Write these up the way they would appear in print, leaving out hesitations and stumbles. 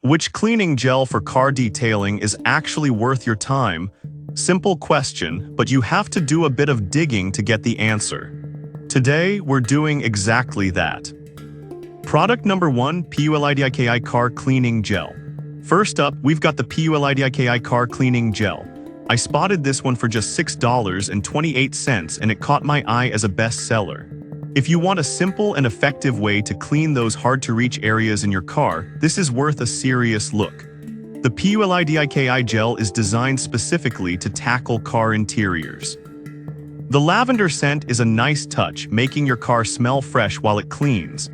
Which cleaning gel for car detailing is actually worth your time? Simple question, but you have to do a bit of digging to get the answer. Today, we're doing exactly that. Product number 1, PULIDIKI Car Cleaning Gel. First up, we've got the PULIDIKI Car Cleaning Gel. I spotted this one for just $6.28 and it caught my eye as a bestseller. If you want a simple and effective way to clean those hard-to-reach areas in your car, this is worth a serious look. The PULIDIKI gel is designed specifically to tackle car interiors. The lavender scent is a nice touch, making your car smell fresh while it cleans.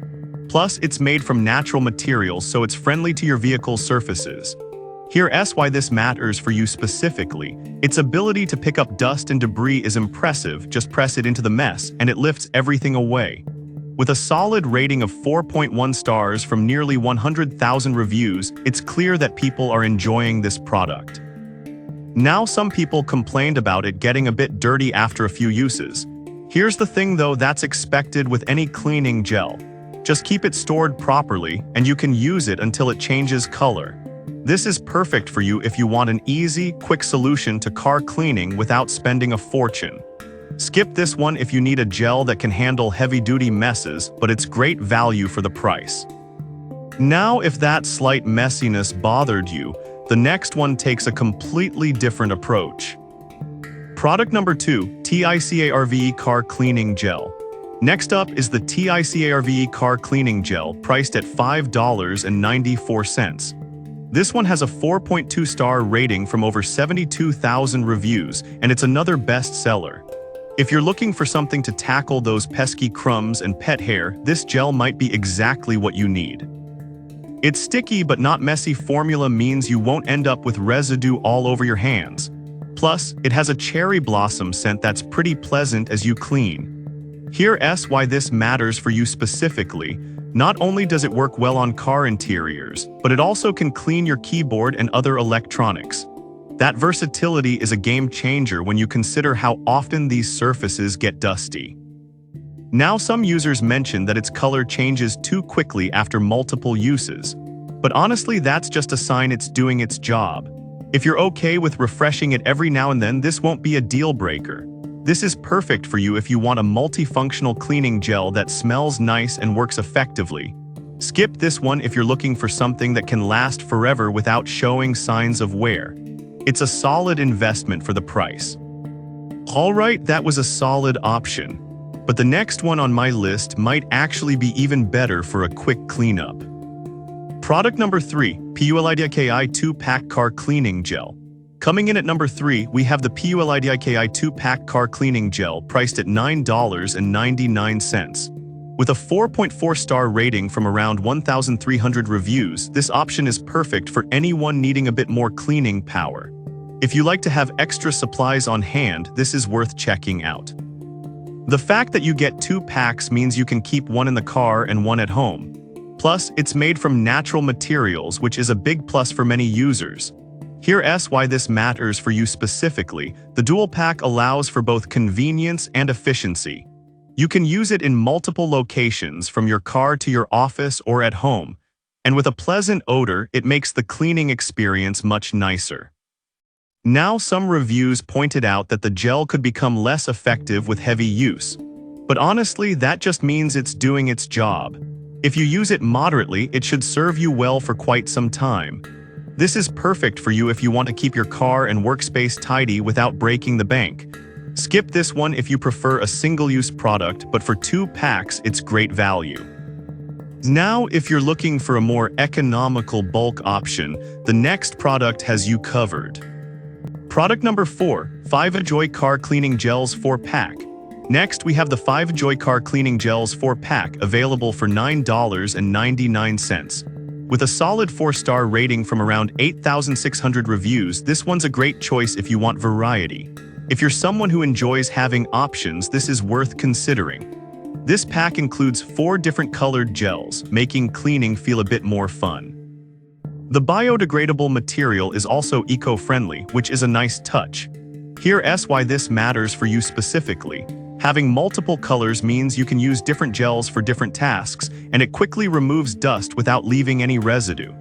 Plus, it's made from natural materials, so it's friendly to your vehicle's surfaces. Here's why this matters for you specifically. Its ability to pick up dust and debris is impressive. Just press it into the mess, and it lifts everything away. With a solid rating of 4.1 stars from nearly 100,000 reviews, it's clear that people are enjoying this product. Now, some people complained about it getting a bit dirty after a few uses. Here's the thing though, that's expected with any cleaning gel. Just keep it stored properly, and you can use it until it changes color. This is perfect for you if you want an easy, quick solution to car cleaning without spending a fortune. Skip this one if you need a gel that can handle heavy-duty messes, but it's great value for the price. Now, if that slight messiness bothered you, the next one takes a completely different approach. Product number 2, TICARVE Car Cleaning Gel. Next up is the TICARVE Car Cleaning Gel, priced at $5.94. This one has a 4.2-star rating from over 72,000 reviews, and it's another bestseller. If you're looking for something to tackle those pesky crumbs and pet hair, this gel might be exactly what you need. Its sticky but not messy formula means you won't end up with residue all over your hands. Plus, it has a cherry blossom scent that's pretty pleasant as you clean. Here's why this matters for you specifically. Not only does it work well on car interiors, but it also can clean your keyboard and other electronics. That versatility is a game changer when you consider how often these surfaces get dusty. Now, some users mention that its color changes too quickly after multiple uses. But honestly, that's just a sign it's doing its job. If you're okay with refreshing it every now and then, this won't be a deal breaker. This is perfect for you if you want a multifunctional cleaning gel that smells nice and works effectively. Skip this one if you're looking for something that can last forever without showing signs of wear. It's a solid investment for the price. Alright, that was a solid option. But the next one on my list might actually be even better for a quick cleanup. Product number 3, PULIDIKI 2-Pack Car Cleaning Gel. Coming in at number 3, we have the PULIDIKI 2-Pack Car Cleaning Gel, priced at $9.99. With a 4.4-star rating from around 1,300 reviews, this option is perfect for anyone needing a bit more cleaning power. If you like to have extra supplies on hand, this is worth checking out. The fact that you get 2 packs means you can keep one in the car and one at home. Plus, it's made from natural materials, which is a big plus for many users. Here's why this matters for you specifically. The dual pack allows for both convenience and efficiency. You can use it in multiple locations, from your car to your office or at home. And with a pleasant odor, it makes the cleaning experience much nicer. Now, some reviews pointed out that the gel could become less effective with heavy use. But honestly, that just means it's doing its job. If you use it moderately, it should serve you well for quite some time. This is perfect for you if you want to keep your car and workspace tidy without breaking the bank. Skip this one if you prefer a single-use product, but for 2 packs, it's great value. Now, if you're looking for a more economical bulk option, the next product has you covered. Product number 4, 5-Joy Car Cleaning Gels 4-Pack. Next, we have the 5-Joy Car Cleaning Gels 4-Pack, available for $9.99. With a solid 4-star rating from around 8,600 reviews, this one's a great choice if you want variety. If you're someone who enjoys having options, this is worth considering. This pack includes 4 different colored gels, making cleaning feel a bit more fun. The biodegradable material is also eco-friendly, which is a nice touch. Here's why this matters for you specifically. Having multiple colors means you can use different gels for different tasks, and it quickly removes dust without leaving any residue.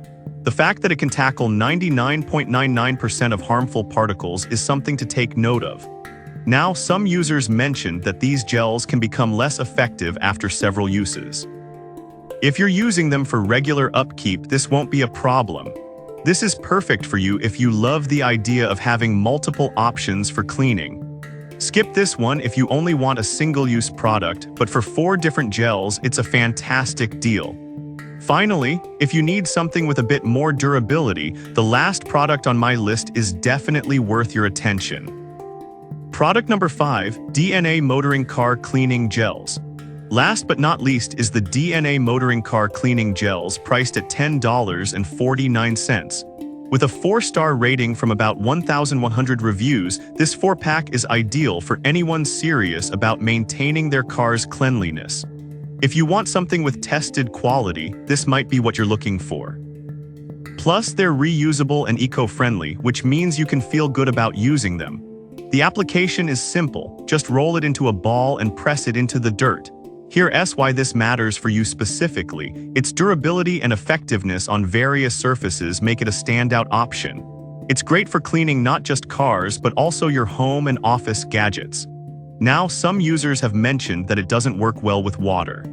The fact that it can tackle 99.99% of harmful particles is something to take note of. Now, some users mentioned that these gels can become less effective after several uses. If you're using them for regular upkeep, this won't be a problem. This is perfect for you if you love the idea of having multiple options for cleaning. Skip this one if you only want a single-use product, but for 4 different gels, it's a fantastic deal. Finally, if you need something with a bit more durability, the last product on my list is definitely worth your attention. Product number 5, DNA Motoring Car Cleaning Gels. Last but not least is the DNA Motoring Car Cleaning Gels, priced at $10.49. With a 4-star rating from about 1,100 reviews, this 4-pack is ideal for anyone serious about maintaining their car's cleanliness. If you want something with tested quality, this might be what you're looking for. Plus, they're reusable and eco-friendly, which means you can feel good about using them. The application is simple. Just roll it into a ball and press it into the dirt. Here's why this matters for you specifically. Its durability and effectiveness on various surfaces make it a standout option. It's great for cleaning not just cars, but also your home and office gadgets. Now, some users have mentioned that it doesn't work well with water.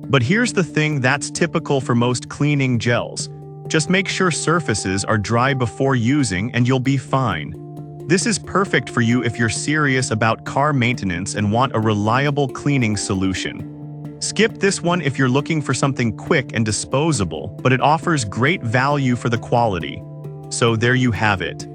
But here's the thing that's typical for most cleaning gels. Just make sure surfaces are dry before using and you'll be fine. This is perfect for you if you're serious about car maintenance and want a reliable cleaning solution. Skip this one if you're looking for something quick and disposable, but it offers great value for the quality. So there you have it.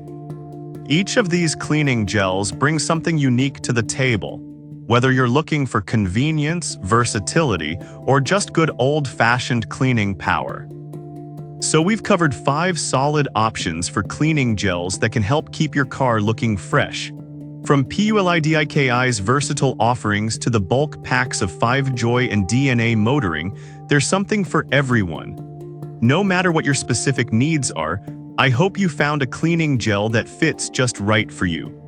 Each of these cleaning gels brings something unique to the table. Whether you're looking for convenience, versatility, or just good old-fashioned cleaning power. So we've covered 5 solid options for cleaning gels that can help keep your car looking fresh. From PULIDIKI's versatile offerings to the bulk packs of 5-Joy and DNA Motoring, there's something for everyone. No matter what your specific needs are, I hope you found a cleaning gel that fits just right for you.